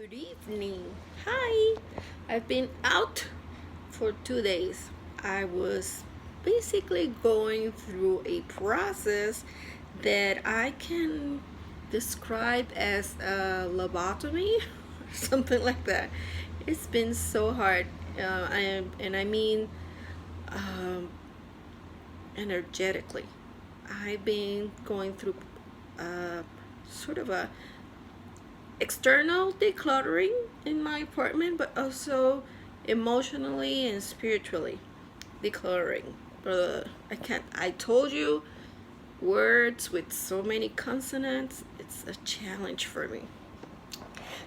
Good evening. Hi. I've been out for 2 days. I was basically going through a process that I can describe as a lobotomy or something like that. It's been so hard. I mean um, energetically. I've been going through sort of a external decluttering in my apartment, but also emotionally and spiritually decluttering. I can't. I told you, words with so many consonants. It's a challenge for me.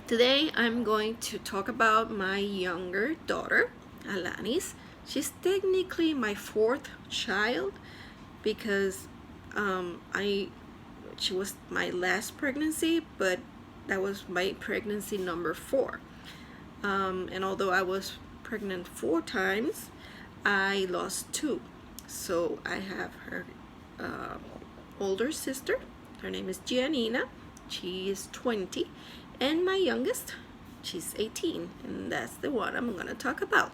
Today, I'm going to talk about my younger daughter, Alannys. She's technically my fourth child because I she was my last pregnancy, but that was my pregnancy number 4. And although I was pregnant 4 times, I lost 2. So I have her uh, older sister. Her name is Giannina. She is 20. And my youngest, she's 18. And that's the one I'm going to talk about.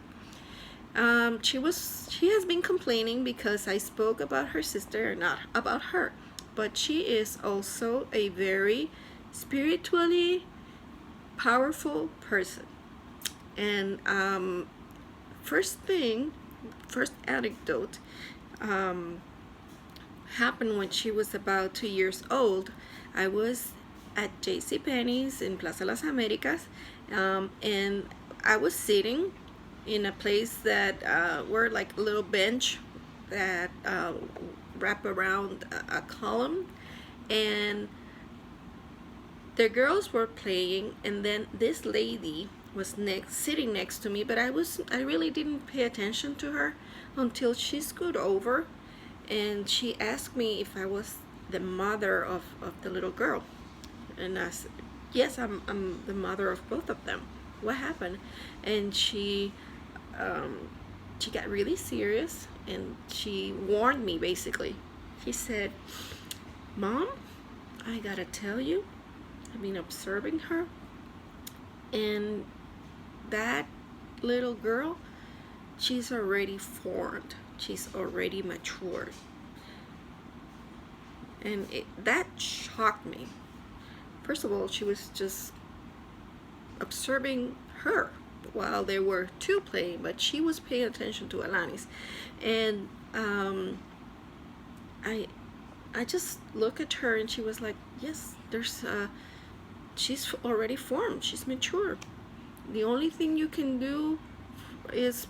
She has been complaining because I spoke about her sister, not about her. But she is also a very spiritually powerful person. And first anecdote happened when she was about 2 years old. I was at JCPenney's in Plaza Las Americas, and I was sitting in a place that were like a little bench that wrap around a column, and the girls were playing, and then this lady was sitting next to me, but I really didn't pay attention to her until she scooted over and she asked me if I was the mother of the little girl. And I said, yes, I'm the mother of both of them. What happened? And she got really serious and she warned me basically. She said, Mom, I gotta tell you, I've been observing her, and that little girl, she's already formed. She's already matured. And that shocked me. First of all, she was just observing her while there were 2 playing, but she was paying attention to Alannys. And I just looked at her and she was like, yes, she's already formed, she's mature. The only thing you can do is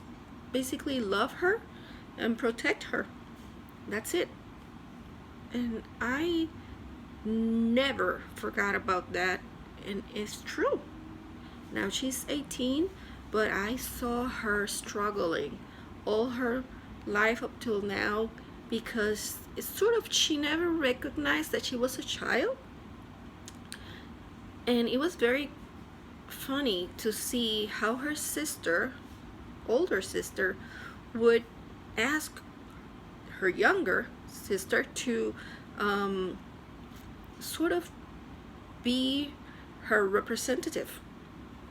basically love her and protect her. That's it. And I never forgot about that, and it's true. Now she's 18, but I saw her struggling all her life up till now because it's sort of, she never recognized that she was a child. And it was very funny to see how her sister, older sister, would ask her younger sister to sort of be her representative,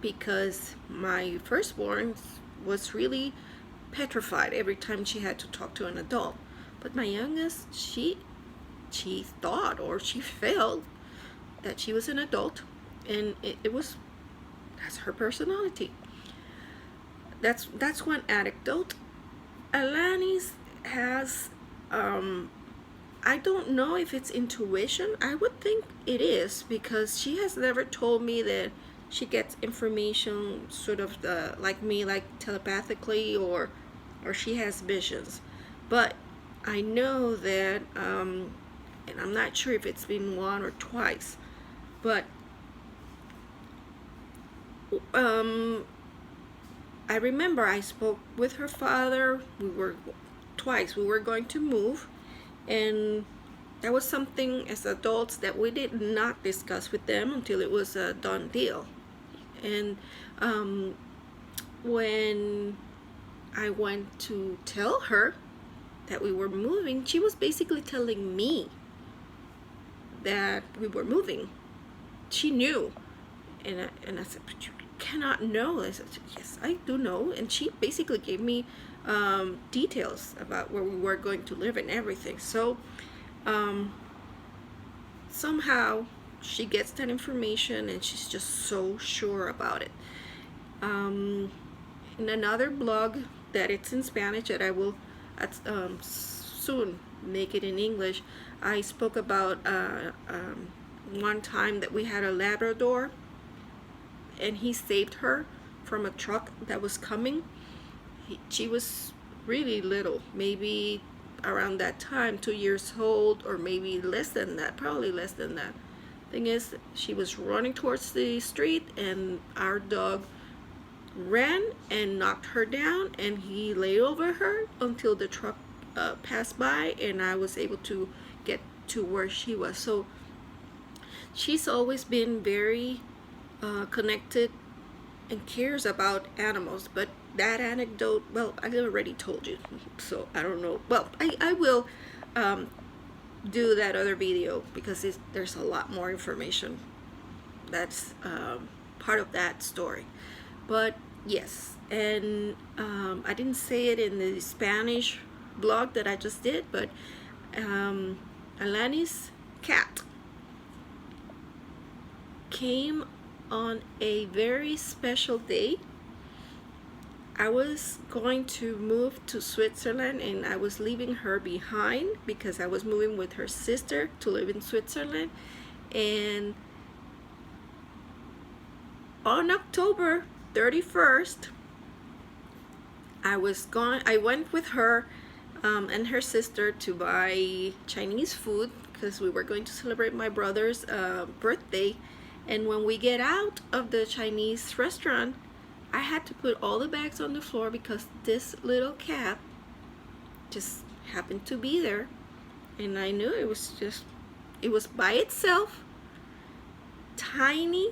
because my firstborn was really petrified every time she had to talk to an adult. But my youngest, she thought, or she felt, that she was an adult, and that's her personality. That's one anecdote. Alannys has I don't know if it's intuition. I would think it is, because she has never told me that she gets information sort of like me, like telepathically, or she has visions. But I know that and I'm not sure if it's been 1 or twice, but I remember I spoke with her father. We were going to move, and that was something as adults that we did not discuss with them until it was a done deal. And when I went to tell her that we were moving, she was basically telling me that we were moving. She knew. And I said, but you cannot know. I said, yes, I do know. And she basically gave me details about where we were going to live and everything. So somehow she gets that information and she's just so sure about it. In another blog that it's in Spanish that I will soon make it in English, I spoke about one time that we had a Labrador and he saved her from a truck that was coming. She was really little, maybe around that time, 2 years old, or maybe less than that, probably less than that. Thing is, she was running towards the street and our dog ran and knocked her down, and he lay over her until the truck passed by and I was able to get to where she was. So she's always been very connected and cares about animals. But that anecdote, well, I already told you, so I don't know. Well, I will do that other video because there's a lot more information that's part of that story. But yes, and I didn't say it in the Spanish blog that I just did, but Alannys' cat came on a very special day. I was going to move to Switzerland and I was leaving her behind because I was moving with her sister to live in Switzerland. And on October 31st, I went with her and her sister to buy Chinese food because we were going to celebrate my brother's birthday. And when we get out of the Chinese restaurant, I had to put all the bags on the floor because this little cat just happened to be there. And I knew it was by itself, tiny,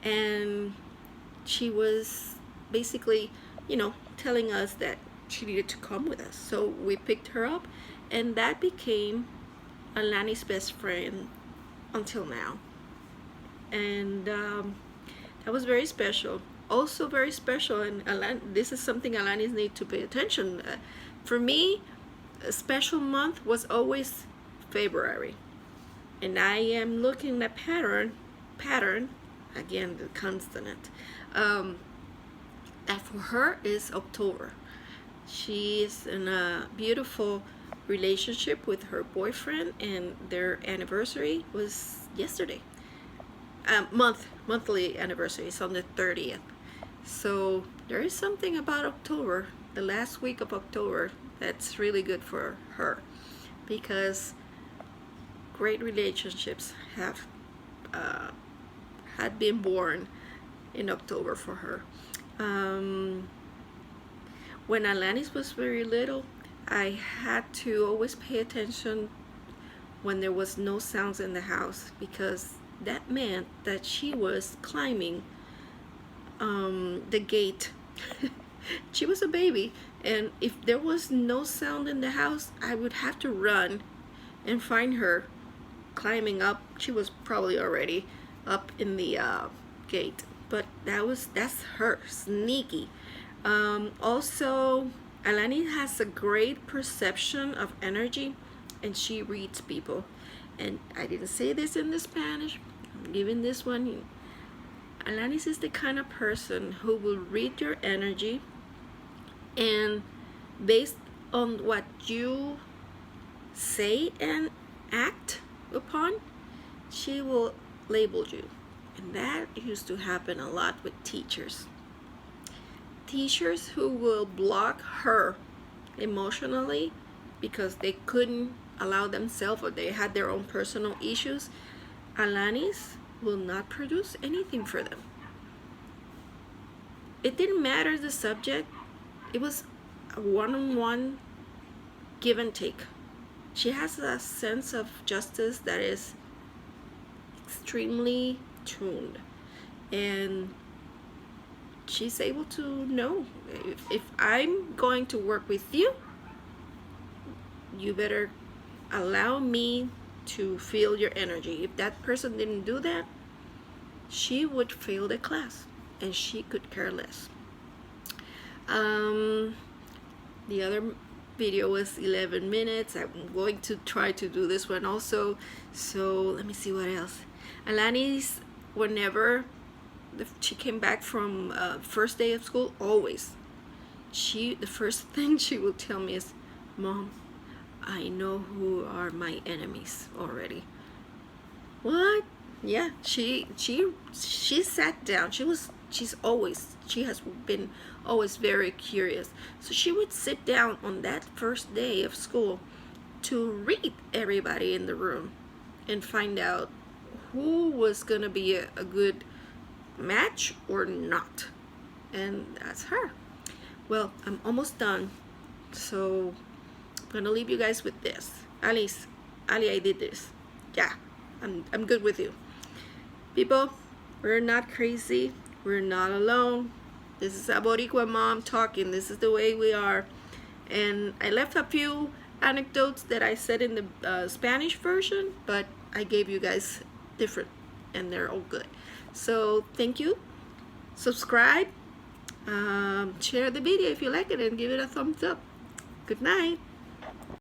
and she was basically, telling us that she needed to come with us. So we picked her up, and that became Alannys' best friend until now. And that was very special. Also very special, and this is something Alannys need to pay attention. For me, a special month was always February, and I am looking at pattern again, the consonant, that for her is October. She is in a beautiful relationship with her boyfriend, and their anniversary was yesterday. Monthly anniversary is on the 30th. So there is something about October, the last week of October, that's really good for her, because great relationships have had been born in October for her. When Alannys was very little, I had to always pay attention when there was no sounds in the house, because that meant that she was climbing the gate. She was a baby, and if there was no sound in the house, I would have to run and find her climbing up. She was probably already up in the gate, but that's her, sneaky. Also, Alannys has a great perception of energy, and she reads people. And I didn't say this in the Spanish, I'm giving this one. Alannys is the kind of person who will read your energy, and based on what you say and act upon, she will label you. And that used to happen a lot with teachers. Teachers who will block her emotionally because they couldn't allow themselves, or they had their own personal issues. Alannys will not produce anything for them. It didn't matter the subject. It was a one-on-one give and take. She has a sense of justice that is extremely tuned, and she's able to know, if I'm going to work with you, you better allow me to feel your energy. If that person didn't do that, she would fail the class, and she could care less. The other video was 11 minutes. I'm going to try to do this one also. So let me see what else. Alannys, whenever she came back from first day of school, always, the first thing she would tell me is, Mom, I know who are my enemies already. What? Yeah, she sat down. She has been always very curious. So she would sit down on that first day of school to read everybody in the room and find out who was gonna be a good match or not. And that's her. Well, I'm almost done, so I'm gonna leave you guys with this. Ali, I did this. Yeah, I'm good with you. People, we're not crazy. We're not alone. This is a Boricua mom talking. This is the way we are. And I left a few anecdotes that I said in the Spanish version, but I gave you guys different, and they're all good. So thank you. Subscribe. Share the video if you like it, and give it a thumbs up. Good night.